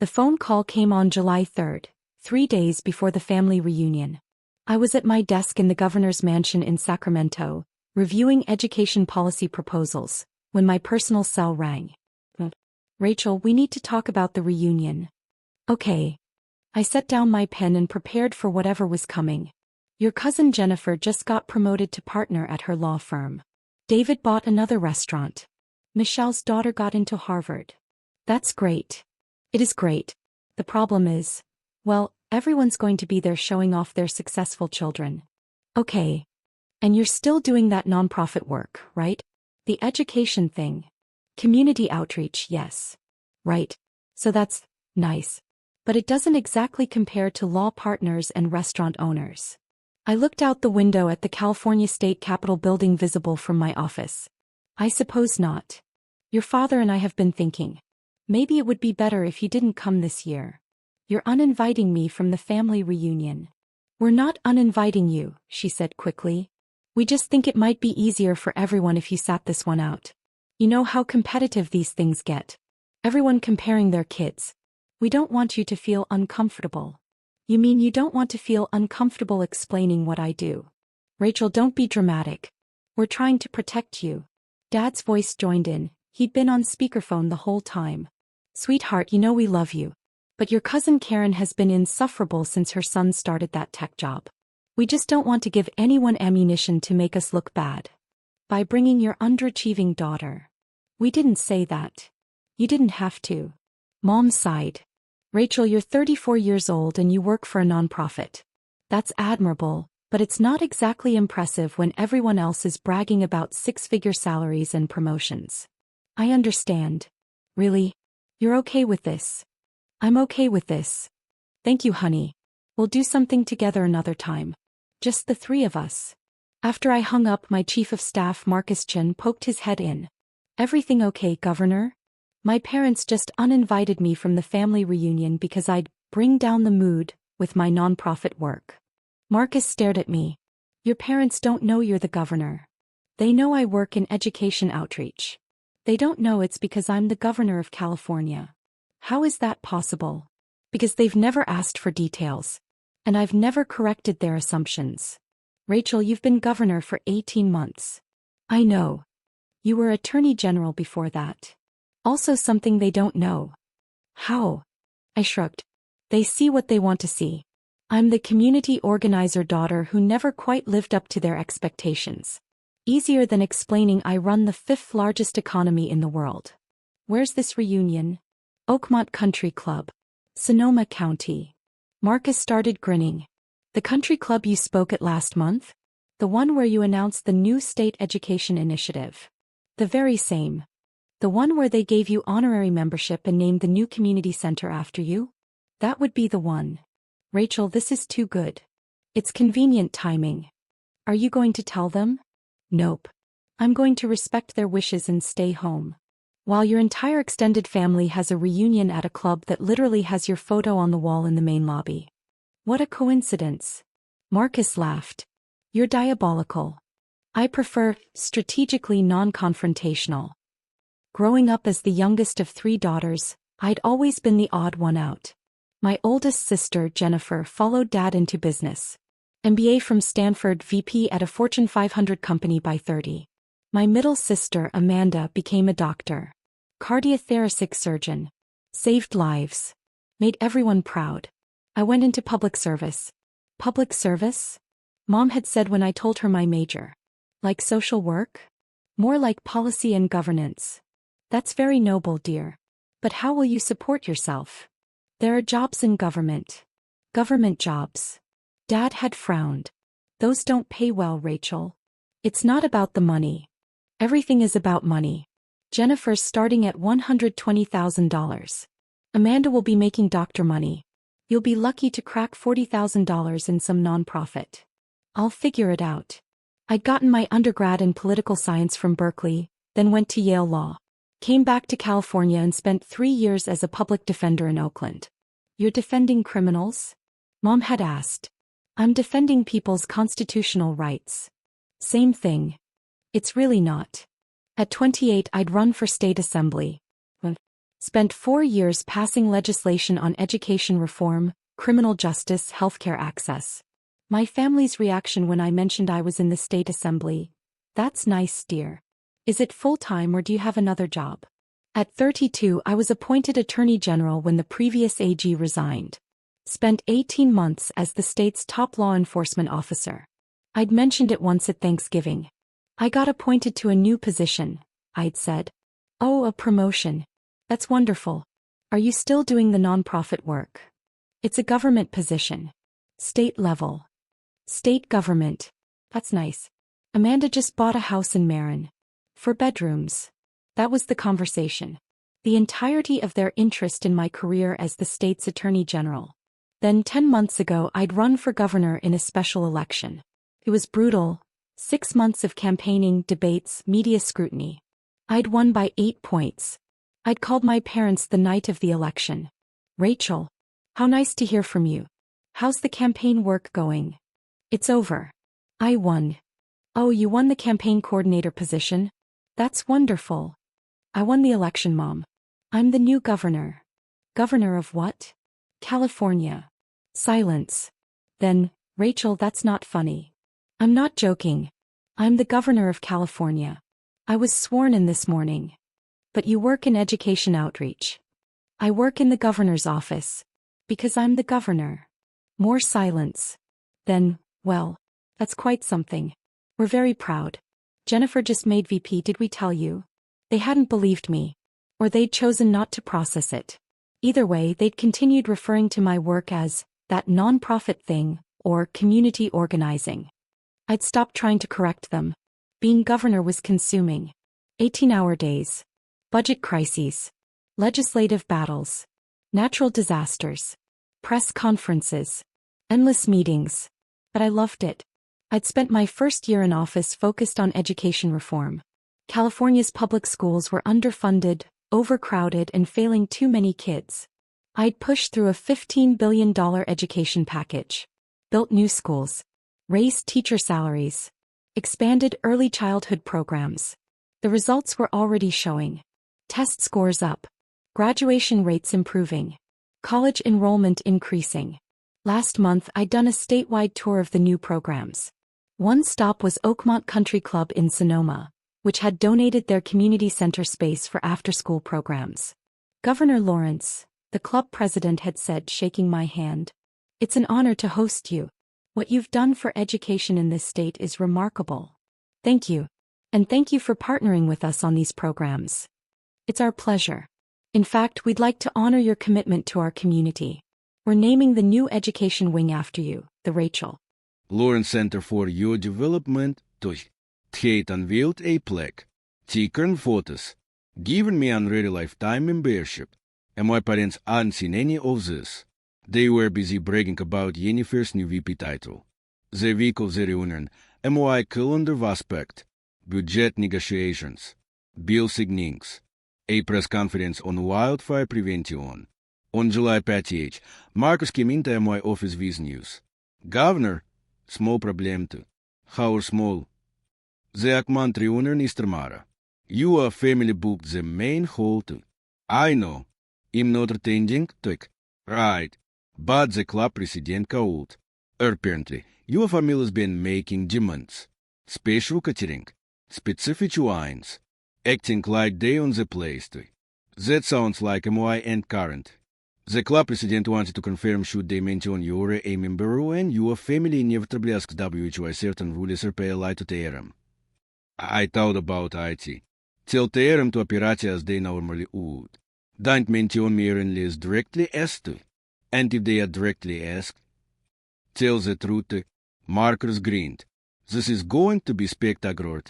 The phone call came on July 3rd, 3 days before the family reunion. I was at my desk in the governor's mansion in Sacramento, reviewing education policy proposals, when my personal cell rang. Rachel, we need to talk about the reunion. Okay. I set down my pen and prepared for whatever was coming. Your cousin Jennifer just got promoted to partner at her law firm. David bought another restaurant. Michelle's daughter got into Harvard. That's great. It is great. The problem is, well, everyone's going to be there showing off their successful children. Okay. And you're still doing that nonprofit work, right? The education thing. Community outreach, yes. Right. So that's nice. But it doesn't exactly compare to law partners and restaurant owners. I looked out the window at the California State Capitol building visible from my office. I suppose not. Your father and I have been thinking. Maybe it would be better if you didn't come this year. You're uninviting me from the family reunion. We're not uninviting you, she said quickly. We just think it might be easier for everyone if you sat this one out. You know how competitive these things get. Everyone comparing their kids. We don't want you to feel uncomfortable. You mean you don't want to feel uncomfortable explaining what I do? Rachel, don't be dramatic. We're trying to protect you. Dad's voice joined in. He'd been on speakerphone the whole time. Sweetheart, you know we love you. But your cousin Karen has been insufferable since her son started that tech job. We just don't want to give anyone ammunition to make us look bad. By bringing your underachieving daughter. We didn't say that. You didn't have to. Mom sighed. Rachel, you're 34 years old and you work for a nonprofit. That's admirable, but it's not exactly impressive when everyone else is bragging about six-figure salaries and promotions. I understand. Really? You're okay with this? I'm okay with this. Thank you, honey. We'll do something together another time. Just the three of us. After I hung up, my chief of staff Marcus Chin poked his head in. Everything okay, Governor? My parents just uninvited me from the family reunion because I'd bring down the mood with my nonprofit work. Marcus stared at me. Your parents don't know you're the governor. They know I work in education outreach. They don't know it's because I'm the governor of California. How is that possible? Because they've never asked for details. And I've never corrected their assumptions. Rachel, you've been governor for 18 months. I know. You were attorney general before that. Also something they don't know. How? I shrugged. They see what they want to see. I'm the community organizer daughter who never quite lived up to their expectations. Easier than explaining I run the 5th largest economy in the world. Where's this reunion? Oakmont Country Club. Sonoma County. Marcus started grinning. The country club you spoke at last month? The one where you announced the new state education initiative. The very same. The one where they gave you honorary membership and named the new community center after you? That would be the one. Rachel, this is too good. It's convenient timing. Are you going to tell them? Nope. I'm going to respect their wishes and stay home. While your entire extended family has a reunion at a club that literally has your photo on the wall in the main lobby. What a coincidence. Marcus laughed. You're diabolical. I prefer strategically non-confrontational. Growing up as the youngest of 3 daughters, I'd always been the odd one out. My oldest sister, Jennifer, followed Dad into business. MBA from Stanford, VP at a Fortune 500 company by 30. My middle sister, Amanda, became a doctor. Cardiothoracic surgeon. Saved lives. Made everyone proud. I went into public service. Public service? Mom had said when I told her my major. Like social work? More like policy and governance. That's very noble, dear. But how will you support yourself? There are jobs in government. Government jobs. Dad had frowned. Those don't pay well, Rachel. It's not about the money. Everything is about money. Jennifer's starting at $120,000. Amanda will be making doctor money. You'll be lucky to crack $40,000 in some nonprofit. I'll figure it out. I'd gotten my undergrad in political science from Berkeley, then went to Yale Law. Came back to California and spent 3 years as a public defender in Oakland. You're defending criminals? Mom had asked. I'm defending people's constitutional rights. Same thing. It's really not. At 28 I'd run for state assembly. Spent 4 years passing legislation on education reform, criminal justice, healthcare access. My family's reaction when I mentioned I was in the state assembly: "That's nice, dear. Is it full-time or do you have another job?" At 32, I was appointed Attorney General when the previous AG resigned. Spent 18 months as the state's top law enforcement officer. I'd mentioned it once at Thanksgiving. I got appointed to a new position, I'd said. "Oh, a promotion. That's wonderful. Are you still doing the nonprofit work?" "It's a government position. State level." "State government. That's nice. Amanda just bought a house in Marin. 4 bedrooms." That was the conversation. The entirety of their interest in my career as the state's Attorney General. Then 10 months ago I'd run for governor in a special election. It was brutal. 6 months of campaigning, debates, media scrutiny. I'd won by 8 points. I'd called my parents the night of the election. "Rachel, how nice to hear from you. How's the campaign work going?" "It's over. I won." "Oh, you won the campaign coordinator position? That's wonderful." "I won the election, Mom. I'm the new governor." "Governor of what?" "California." Silence. Then, "Rachel, that's not funny." "I'm not joking. I'm the governor of California. I was sworn in this morning." "But you work in education outreach." "I work in the governor's office. Because I'm the governor." More silence. Then, "Well, that's quite something. We're very proud. Jennifer just made VP, did we tell you?" They hadn't believed me. Or they'd chosen not to process it. Either way, they'd continued referring to my work as that nonprofit thing, or community organizing. I'd stopped trying to correct them. Being governor was consuming. 18-hour days. Budget crises. Legislative battles. Natural disasters. Press conferences. Endless meetings. But I loved it. I'd spent my first year in office focused on education reform. California's public schools were underfunded, overcrowded, and failing too many kids. I'd pushed through a $15 billion education package. Built new schools. Raised teacher salaries. Expanded early childhood programs. The results were already showing. Test scores up. Graduation rates improving. College enrollment increasing. Last month I'd done a statewide tour of the new programs. One stop was Oakmont Country Club in Sonoma, which had donated their community center space for after-school programs. Governor Lawrence, the club president, had said, shaking my hand, "It's an honor to host you. What you've done for education in this state is remarkable. Thank you. And thank you for partnering with us on these programs. It's our pleasure. In fact, we'd like to honor your commitment to our community. We're naming the new education wing after you, the Rachel Lawrence Center for Your Development. Het heeft unveiled a plaque. Taken photos. Given me already lifetime membership. And my parents hadn't seen any of this. They were busy bragging about Jennifer's new VP title. The week of the reunion, MOI calendar was packed. Budget negotiations. Bill signings. A press conference on wildfire prevention. On July 30th, Marcus came into my office with news. "Governor, small problem too. How small? The Oakmont reunion is Tamara. Your family booked the main hall too. I know. I'm not attending, tech. Right. But the club president called. Apparently, your family's been making demands. Special catering. Specific wines. Acting like they own the place too. That sounds like MY and current. The club president wanted to confirm should they mention you're a member and your family inevitably asks WHY certain rules apply to TRM. I thought about IT. Tell TRM to operate as they normally would. Don't mention me unless directly asked to. And if they are directly asked, tell the truth. Marcus grinned. This is going to be spectacular.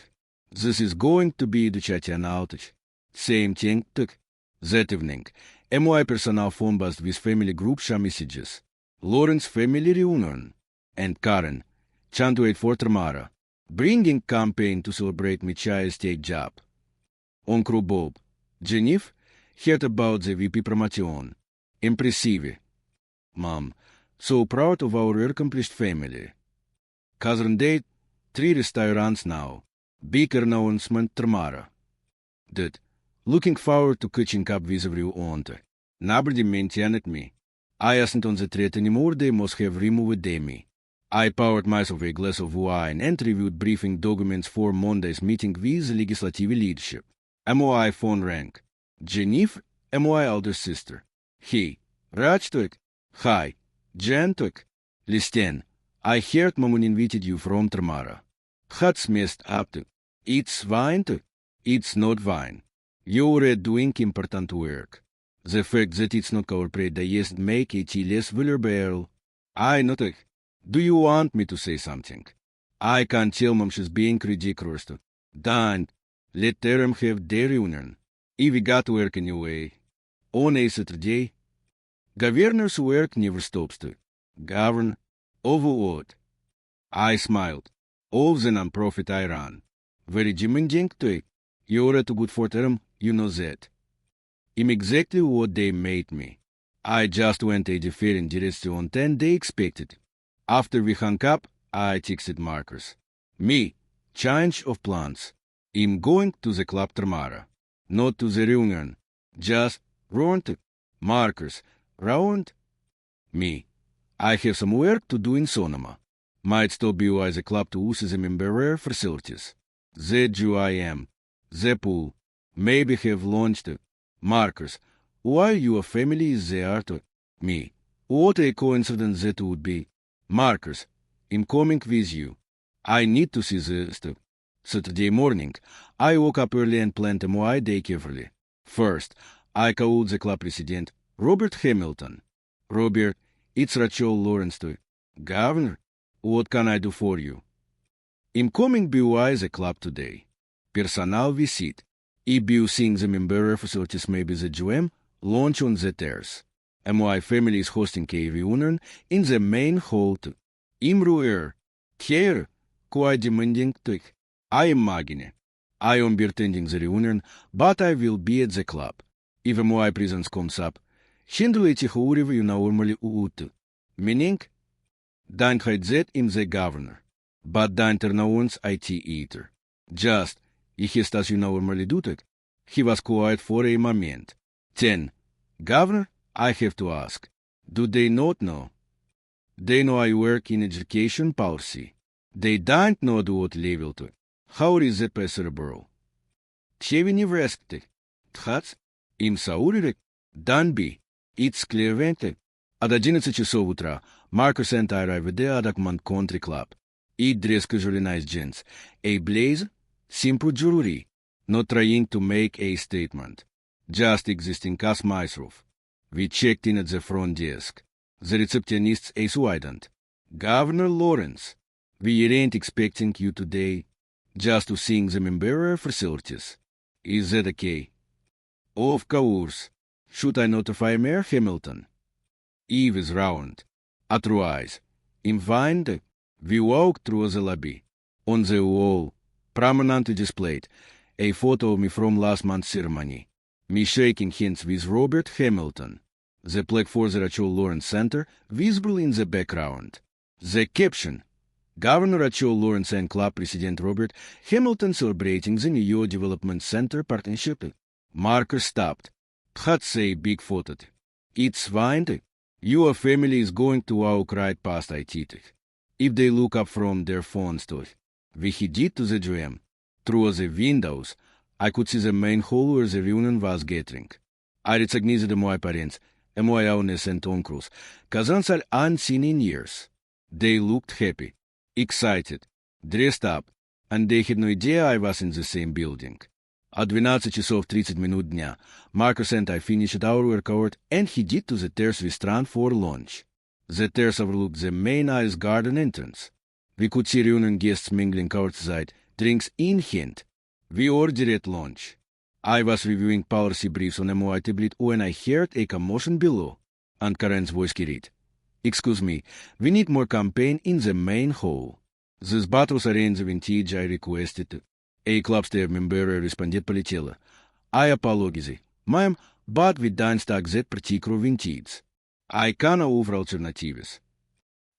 This is going to be the Chatian outage. Same thing took. That evening, MY personnel phone buzzed with family group chat messages. Lawrence family reunion. And Karen, can't wait for Tamara. Bringing campaign to celebrate Michael's state job. On crew Bob. Jennifer heard about the VP promotion. Impressive. Mom, so proud of our accomplished family. Cousin date, 3 restaurants now. Big announcement Tamara. Did. Looking forward to catching up with you on the. Nobody mentioned me. I asked on the threat anymore, they must have removed me. I poured myself a glass of wine and reviewed briefing documents for Monday's meeting with the legislative leadership. MOI phone rang. Jennifer, MOI elder sister. Hey, Rajtuk. Hi, Jantuk. Listen, I heard Mamun invited you from Tamara. Hat's messed up to. It's wine to. It's not wine. You're doing important work. The fact that it's not corporate doesn't make it less valuable. I not. Do you want me to say something? I can't tell Mom she's being ridiculous. Don't. Let them have their reunion. If we got work anyway. On a Saturday. Governor's work never stops to. Govern. Over what? I smiled. Of the non-profit I run. Very demanding to it. You're too good for term, you know that. I'm exactly what they made me. I just went a different direction than they expected. After we hung up, I texted Marcus. Me, change of plans. I'm going to the club tomorrow. Not to the reunion. Just round. Marcus, round. Me. I have some work to do in Sonoma. Might stop by the club to use the member facilities. The GIM. The pool. Maybe have launched. Marcus, while your family is there to me. What a coincidence that would be. Marcus, I'm coming with you. I need to see the stuff. Saturday morning, I woke up early and planned my day carefully. First, I called the club president, Robert Hamilton. Robert, it's Rachel Lawrence to. Governor, what can I do for you? I'm coming by the club today. Personal visit. If you seeing the member facilities maybe the GM, launch on the terrace. My family is hosting a reunion in the main hall too. Imruer, here, quite demanding to. I imagine. I won't be attending the reunion, but I will be at the club. If my presence comes up, handle however you normally would. Meaning, don't hide that in the governor, but don't turn on IT either. Just, if as you normally do it, he was quiet for a moment. Then, Governor, I have to ask, do they not know? They know I work in education policy. They don't know at what level to. How is that possible? Тхеви не врескте. Тхац, им саурирек, Данби, it's clear. At 11 часов утра, Marcus and I arrived there at Akman Country Club. Eat dress casually nice gents. A blaze, simple jewelry. Not trying to make a statement. Just existing as myself. We checked in at the front desk. The receptionist is widened. Governor Lawrence, we ain't expecting you today. Just to seeing the member facilities. Is that okay? Of course. Should I notify Mayor Hamilton? Eve is round. Otherwise, in find, we walked through the lobby. On the wall, prominently displayed, a photo of me from last month's ceremony. Me shaking hands with Robert Hamilton. The plaque for the Rachel Lawrence Center visible in the background. The caption, Governor Rachel Lawrence and Club President Robert Hamilton celebrating the New Development Center partnership. Marcus stopped. That's a big photo. It's fine. Your family is going to walk right past it. If they look up from their phones to we headed to the GM. Through the windows, I could see the main hall where the reunion was gathering. I recognized my parents, my aunts and uncles, cousins are unseen in years. They looked happy, excited, dressed up, and they had no idea I was in the same building. At 12 часов 30 минут дня, Marcus and I finished our workout and headed to the terrace restaurant for lunch. The terrace overlooked the main ice garden entrance. We could see reunion guests mingling outside, drinks in hand. We ordered at lunch. I was reviewing policy briefs on MOI tablet when I heard a commotion below, and Karen's voice carried. Excuse me, we need more campaign in the main hall. This battles arrange the vintage I requested. A club staff member responded полетела. I apologize, ma'am, but we don't stock that particular vintage. I can't offer alternatives.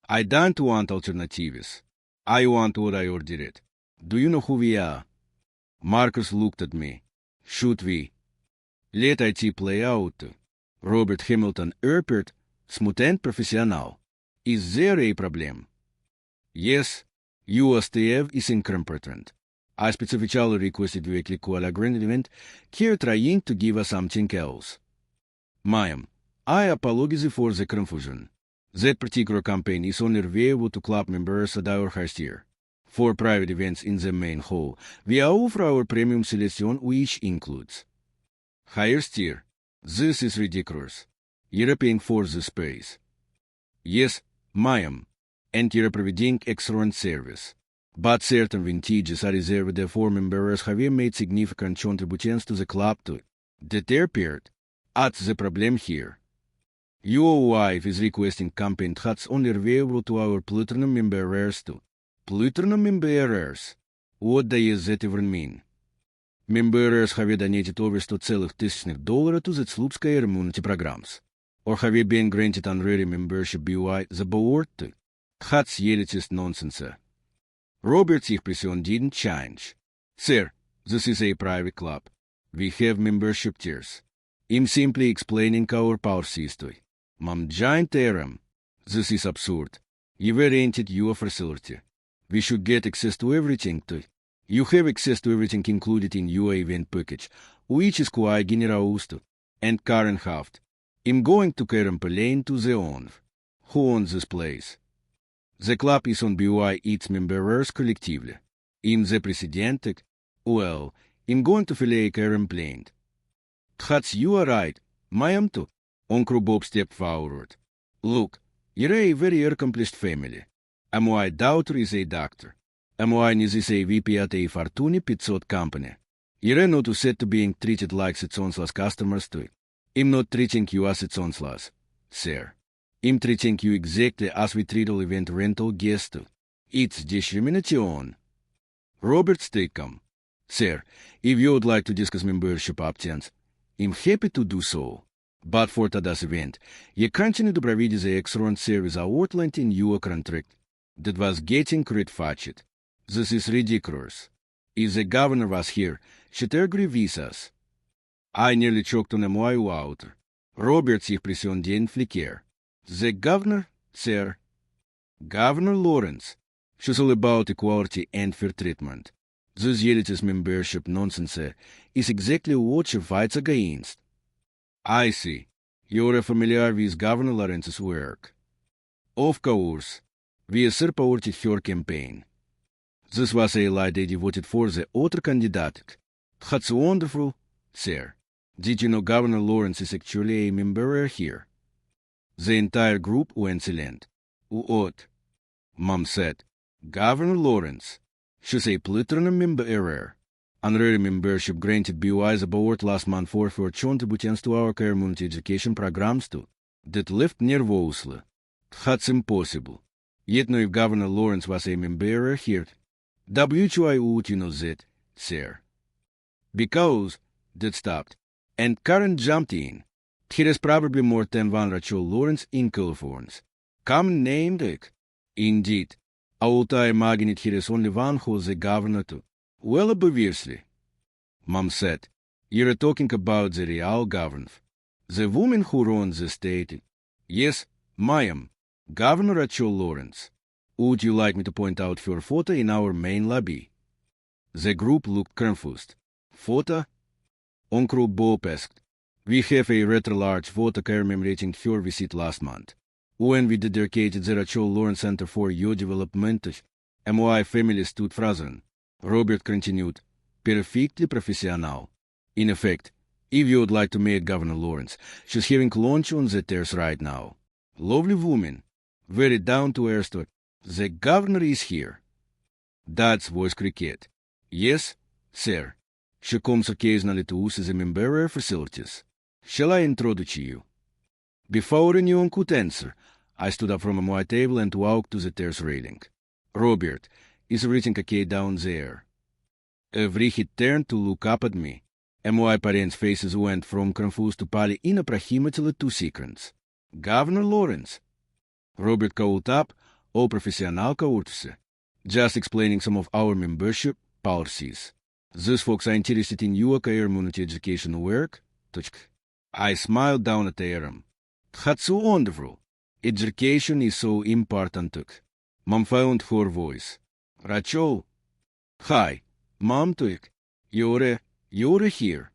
I don't want alternatives. I want what I ordered. Do you know who we are? Marcus looked at me. Should we? Let IT play out. Robert Hamilton Erpert, smutent professional. Is there a problem? Yes, USTF is incompetent. I specifically requested directly call agreement, here trying to give us something else. Ma'am, I apologize for the confusion. That particular campaign is only available to club members at our host here. For private events in the main hall, we offer our premium selection, which includes highest tier. This is ridiculous. You're paying for the space. Yes, ma'am, and you're providing excellent service. But certain vintages are reserved for members who have made significant contributions to the club to the period. At the problem here. Your wife is requesting campaign hats only available to our platinum members too. Platinum members? What does that even mean? Members have donated over $100,000 to the Slupskaya immunity programs, or have been granted honorary membership by the board. Hats is nonsense. Robert's expression didn't change. Sir, this is a private club. We have membership tiers. I'm simply explaining our policies to you. Ma'am giant term. This is absurd. You were rented your facility. We should get access to everything too. You have access to everything included in your event package, which is quite generous too. And Karen Haft. I'm going to complain to the owner. Who owns this place? The club is owned by its members collectively. I'm the president. Well, I'm going to file a complaint. Hats, you are right. Ma'am too. Uncle Bob stepped forward. Look, you're a very accomplished family. My daughter is a doctor. My is a VP at a Fortune 500 company. You're not set to being treated like its own customers too. I'm not treating you as its own sir. I'm treating you exactly as we treat all event rental guests. It's discrimination. Robert Stickham. Sir, if you would like to discuss membership options, I'm happy to do so. But for today's event, you continue to provide the excellent service outlined in your contract that was getting red-fetched. This is ridiculous. If the governor was here, she'd agree with us. I nearly choked on my water. Robert's expression didn't flicker. The governor, sir? Governor Lawrence. She's all about equality and fair treatment. This elitist membership nonsense is exactly what she fights against. I see. You're familiar with Governor Lawrence's work. Of course. We supported her campaign. This was a lie they devoted for the other candidate. That's wonderful, sir. Did you know Governor Lawrence is actually a member here? The entire group went silent. What? Mom said. Governor Lawrence. She's a platinum member. Honorary membership granted by the board last month for her contributions to our community education programs too. That left nervously. That's impossible. Yet no if Governor Lawrence was a member here. Why would you know that, sir? Because that stopped, and Karen jumped in. There is probably more than one Rachel Lawrence in California. Come named it. Indeed. I would imagine it here is only one who's the governor too. Well, obviously. Mom said, you're talking about the real governor. The woman who runs the state. Yes, ma'am. Governor Rachel Lawrence. Would you like me to point out her photo in our main lobby? The group looked confused. Photo? Uncle Bob asked. We have a rather large photo commemorating her visit last month. When we dedicated the Rachel Lawrence Center for Youth Development, my family stood frozen. Robert continued, perfectly professional. In effect, if you would like to meet Governor Lawrence, she's having lunch on the terrace right now. Lovely woman. Very down to earth. The governor is here. That's voice cricket. Yes, sir. She comes occasionally to use the member facilities. Shall I introduce you? Before anyone could answer, I stood up from my table and walked to the terrace railing. Robert is reading a key down there. Every he turned to look up at me, and my parents' faces went from confused to pale in approximately 2 seconds. Governor Lawrence. Robert called up, all professional courtesy, just explaining some of our membership policies. These folks are interested in your community education work. I smiled down at Aram. That's so wonderful. Education is so important. Mom found her voice. Rachel. Hi, Mom. You're here.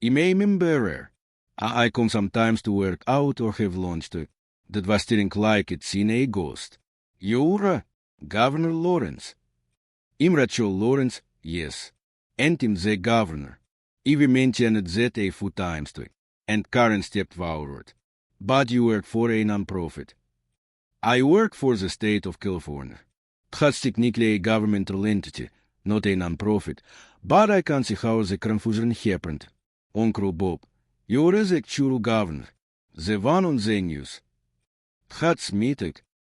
I may remember. I come sometimes to work out or have lunch. That was steering like it's seen a ghost. You're Governor Lawrence. I'm Rachel Lawrence, yes. And I'm the governor. We mentioned that a few times, and Karen stepped forward. But you work for a non-profit. I work for the state of California. That's technically a governmental entity, not a non-profit, but I can see how the confusion happened. Uncle Bob, you're the actual governor, the one on the news. That's me,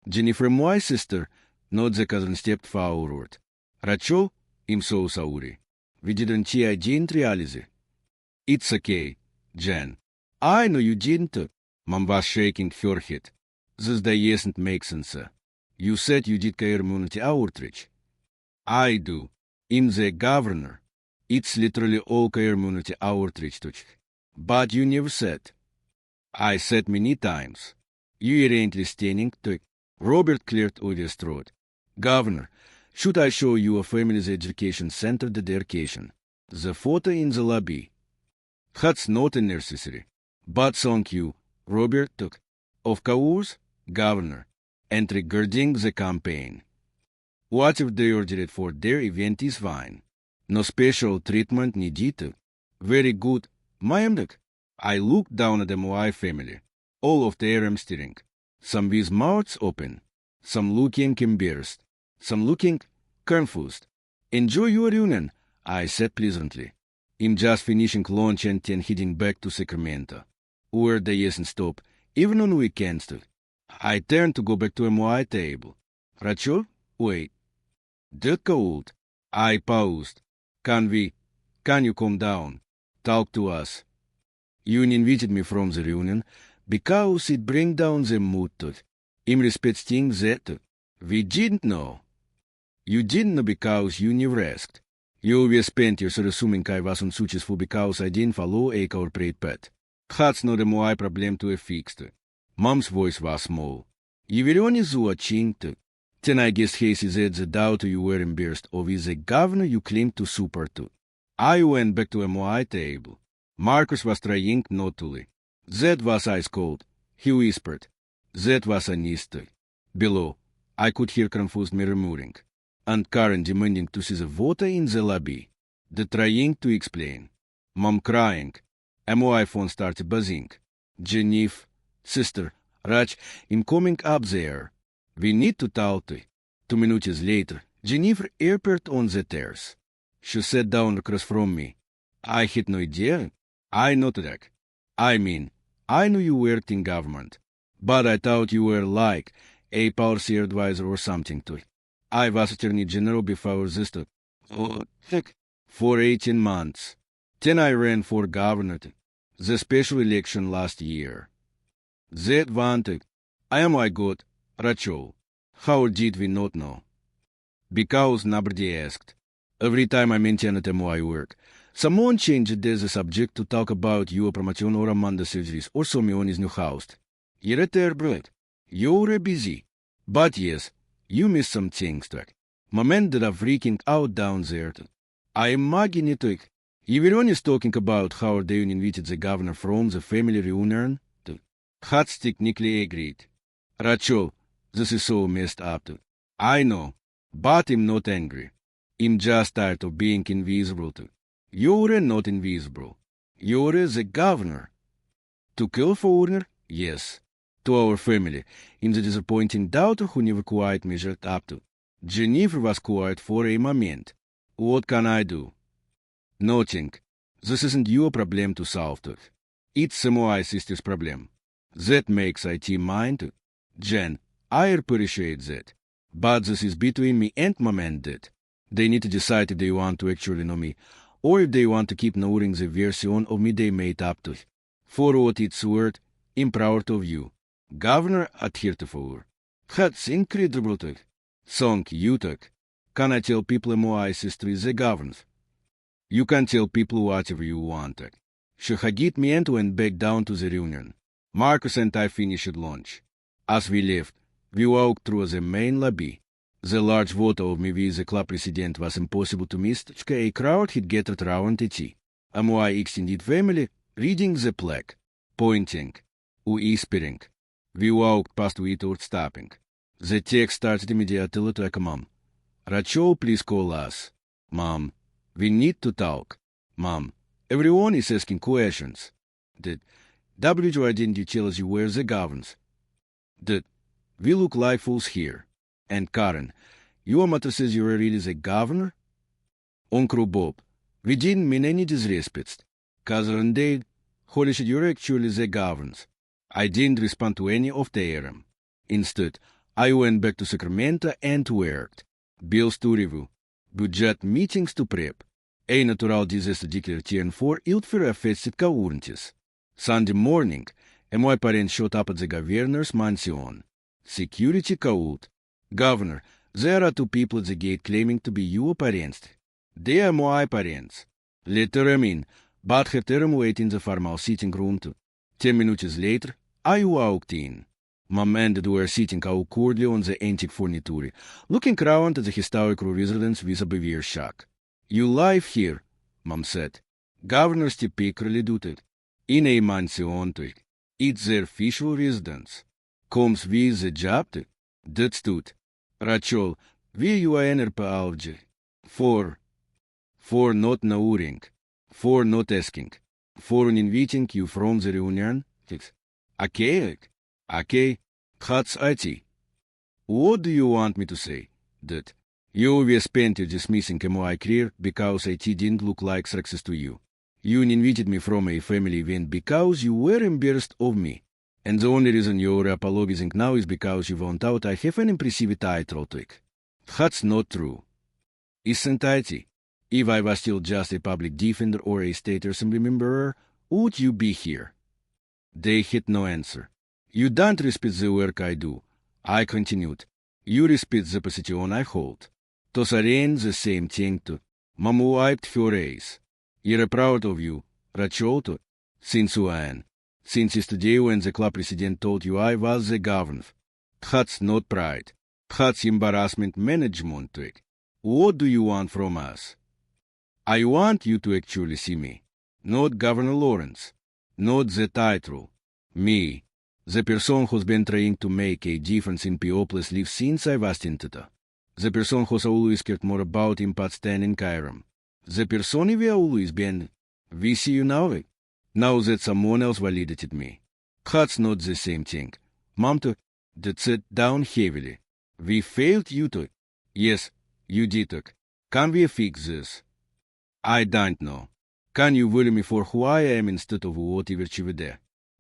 Jennifer, my sister, not the cousin, stepped forward. Rachel, I'm so sorry. We didn't realize it. It's okay, Jen. I know you didn't. Mom was shaking her head. This doesn't make sense. You said you did community outreach. I do. I'm the governor. It's literally all community outreach. But you never said. I said many times. You ain't listening. Robert cleared Oliver's throat. Governor, should I show you a family's education center dedication? The photo in the lobby. That's not necessary. But thank you, Robert. Of course, Governor. And regarding the campaign. What if they ordered it for their event is fine. No special treatment needed. Very good, ma'am. I looked down at the MY family. All of them staring. Some with mouths open. Some looking embarrassed. Some looking confused. Enjoy your reunion, I said pleasantly. I'm just finishing lunch and then heading back to Sacramento, where they doesn't stop, even on weekends. I turned to go back to MY table. Rachel, wait. That cold. I paused. Can you calm down? Talk to us. You invited me from the reunion because it bring down the mood. I'm respecting that. We didn't know. You didn't know because you never asked. You always spent years assuming I was unsuccessful because I didn't follow a corporate path. That's not my problem to have fixed. Mom's voice was small. You were only watching. Then I guess Casey said the doubt you were embarrassed of is the governor you claimed to support. I went back to MY table. Marcus was trying not to lie. That was ice cold. He whispered. That was a nest. Below, I could hear confused murmuring. And Karen demanding to see the voter in the lobby. The trying to explain. Mom crying. MY phone started buzzing. Jennifer, sister, Rach, I'm coming up there. We need to talk. 2 minutes later, Jennifer appeared on the terrace. She sat down across from me. I had no idea. I noted. I mean, I knew you worked in government, but I thought you were like a policy advisor or something. I was Attorney General before this. For 18 months. Then I ran for governor. The special election last year. That one. I am my God, Rachel. How did we not know? Because nobody asked. Every time I mentioned MY work, someone changed the subject to talk about your promotion or Amanda surgeries or Somione's new house. You're terrible. You're busy. But yes, you missed some things. Moment that are freaking out down there. I imagine it. Everyone is talking about how they invited the governor from the family reunion. That's technically agreed. Rachel, this is so messed up. I know, but I'm not angry. I'm just tired of being invisible. You're not invisible. You're the governor. To California, yes. To our family, I'm the disappointing daughter who never quite measured up. Jennifer was quiet for a moment. What can I do? Nothing. This isn't your problem to solve. It's my sister's problem. That makes IT mine. Jen, I appreciate that. But this is between me and Mom and Dad. They need to decide if they want to actually know me, or if they want to keep knowing the version of me they made up. For what it's worth, I'm proud of you. Governor at heretofore. That's incredible. Thank you. Can I tell people my sister is the governor? You can tell people whatever you want. She Hagit Mient went back down to the reunion. Marcus and I finished lunch. As we left, we walked through the main lobby. The large photo of me with the club president was impossible to miss. A crowd had gathered around it. My extended family reading the plaque, pointing, whispering. We walked past without stopping. The text started immediately like Mom. Rachel, please call us. Mom, we need to talk. Mom, everyone is asking questions. Did WJ didn't tell you where the governs? Did we look like fools here? And Karen, your mother says you're really the governor? Uncle Bob, we didn't mean any disrespect. Cousin and Dale, holy shit, you're actually the governors. I didn't respond to any of the errand. Instead, I went back to Sacramento and worked. Bills to review, budget meetings to prep. A natural disaster declaration for Iltfer affected counties. Sunday morning, my parents showed up at the governor's mansion. Security called. Governor, there are 2 people at the gate claiming to be your parents. They are my parents. Let them in, but have them wait in the formal sitting room too. 10 minutes later, I walked in. Mom and Dad were sitting all cordially on the antique furniture, looking around at the historical residence with a severe shock. You live here, Mom said. Governors typically do it. In a mansion too. It's their official residence. Comes with the job too. That's it. Rachel, wie you are alge. For not knowing. For not asking. For inviting you from the reunion. Okay. That's it. What do you want me to say? That you were spent dismissing my career because it didn't look like success to you. You invited me from a family event because you were embarrassed of me. And the only reason you're apologizing now is because you found out I have an impressive title to it. That's not true. Isn't it? If I was still just a public defender or a state assembly member, would you be here? They had no answer. You don't respect the work I do. I continued. You respect the position I hold. To Saren the same thing too. Mom wiped her eyes. You're proud of you, Rachel, since when? Since yesterday when the club president told you I was the governor. That's not pride. That's embarrassment management trick. What do you want from us? I want you to actually see me. Not Governor Lawrence. Not the title. Me. The person who's been trying to make a difference in People's lives since I was in Tata. The person who's always cared more about impact than in Kairam. The person we have always been. We see you now. Now that someone else validated me. That's not the same thing. Mom, that sat down heavily. We failed you to. Yes, you did. Can we fix this? I don't know. Can you value me for who I am instead of whatever you did?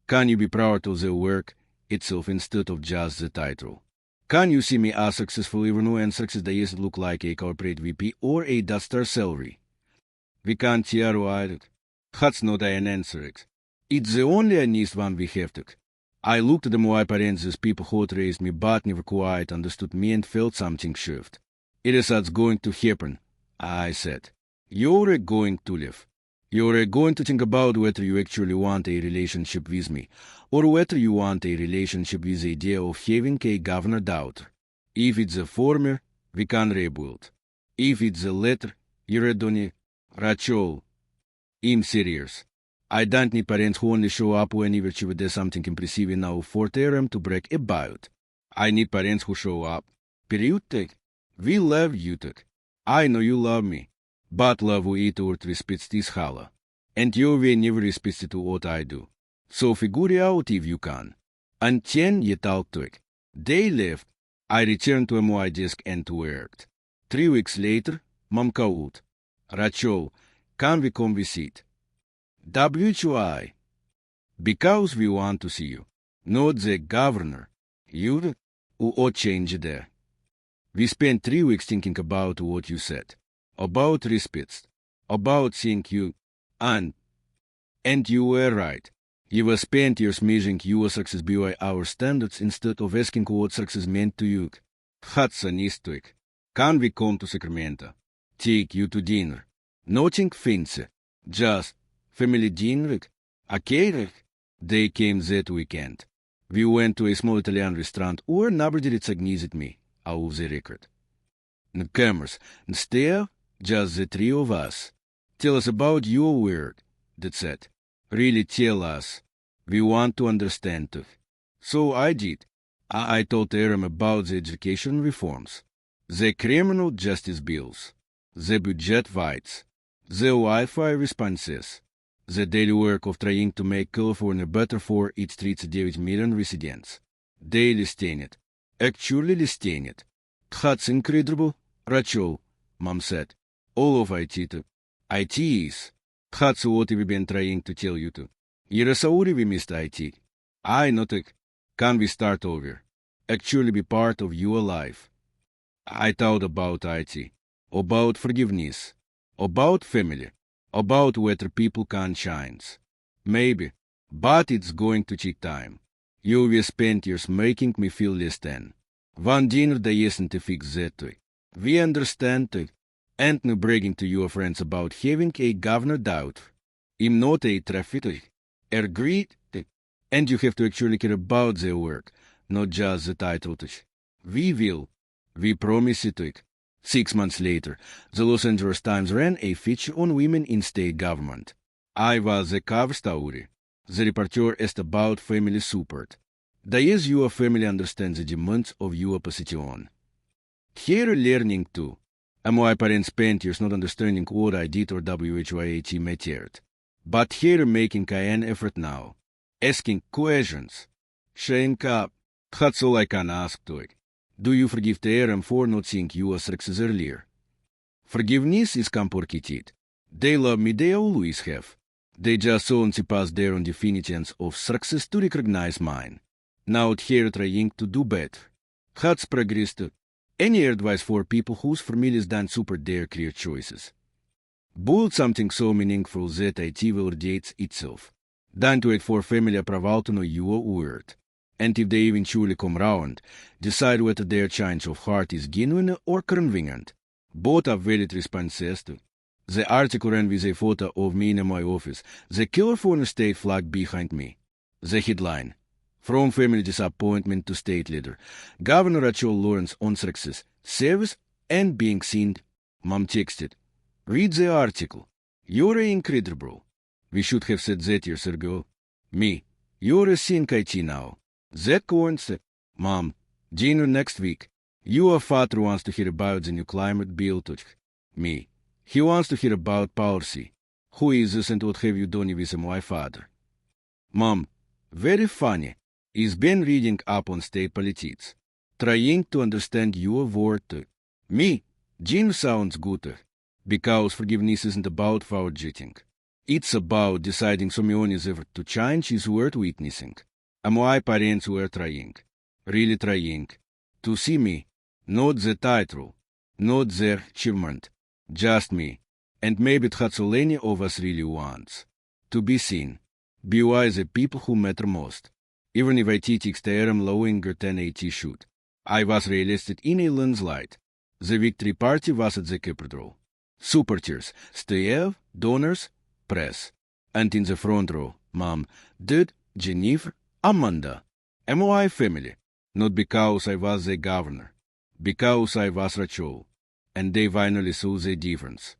Can you be proud of the work itself instead of just the title? Can you see me as successful even when success doesn't look like a corporate VP or a star salary? We can't hear why. That's not an answer. It's the only honest one we have to. I looked at my parents as people who had raised me but never quite understood me and felt something shift. It is what's going to happen, I said. You're going to live. You're going to think about whether you actually want a relationship with me, or whether you want a relationship with the idea of having a governor daughter. If it's the former, we can rebuild. If it's the latter, you're Donny, Rachel. I'm serious. I don't need parents who only show up whenever you do something impressive in our fourth term to break about. I need parents who show up. Period. We love you. I know you love me. But love we eat or respect is hala. And you will never respect to what I do. So figure out if you can. And then you talk to it. They left. I returned to my desk and worked. 3 weeks later, Mom called. Rachel, can we come visit? WHY? Because we want to see you. Not the governor. You or change there. We spent 3 weeks thinking about what you said. About respect, about seeing you, and you were right. You were spent years measuring your success by our standards instead of asking what success meant to you. That's an historic. Can we come to Sacramento? Take you to dinner. Nothing fancy, just family dinner. Oké, they came that weekend. We went to a small Italian restaurant or nabrdirits agnizit me, off the record. Newcomers, instead, just the three of us. Tell us about your word, that said. Really tell us. We want to understand too. So I did. I told Aram about the education reforms, the criminal justice bills, the budget fights, the Wi-Fi responses, the daily work of trying to make California better for its 39 million residents. They listing it. Actually listing it. That's incredible, Rachel, Mom said. All of IT too. IT is. That's what we've been trying to tell you too. Yerasauri we missed IT. I noted. Can we start over? Actually be part of your life. I thought about IT, about forgiveness, about family, about whether people can shine. Maybe, but it's going to take time. You will spend years making me feel less than. One dinner day isn't to fix that. We understand it. And no bragging to your friends about having a governor doubt. I'm not a trafficker. Agreed. And you have to actually care about their work, not just the title. We will. We promise it. 6 months later, the Los Angeles Times ran a feature on women in state government. I was the cover story. The reporter asked about family support. Does your family understand the demands of your position? Here learning too. My parents spent years not understanding what I did or WHYAT mattered. But here making an effort now. Asking questions. Showing up. That's all I can ask to it. Do you forgive them for not seeing your success earlier? Forgiveness is complicated. They love me, they always have. They just only pass their own definitions of success to recognize mine. Now here trying to do better. That's progress too. Any advice for people whose families don't support their career choices? Build something so meaningful that it validates itself. Don't wait for family approval to know your word. And if they eventually come round, decide whether their change of heart is genuine or convenient. Both are valid responses to. The article ran with a photo of me in my office, the California state flag behind me. The headline: From family disappointment to state leader, Governor Rachel Lawrence on success, service, and being seen. Mom texted. Read the article. You're incredible. We should have said that years ago. Me. You're a sync IT now. That coincided. Mom. Dinner next week. Your father wants to hear about the new climate bill too. Me. He wants to hear about policy. Who is this and what have you done with my father? Mom. Very funny. He's been reading up on state politics. Trying to understand your word too. Me. Gene sounds good. Because forgiveness isn't about forgetting. It's about deciding Someone's effort to change is worth witnessing. And my parents were trying, really trying, to see me, not the title, not their achievement, just me. And maybe that's all any of us really wants. To be seen, be wise the people who matter most. Even if IT takes term longer than IT should. I was reelected in a landslide. The victory party was at the Capitol. Supporters, staff, donors, press. And in the front row, Mom, Dad, Jennifer, Amanda, my family. Not because I was the governor, because I was Rachel. And they finally saw the difference.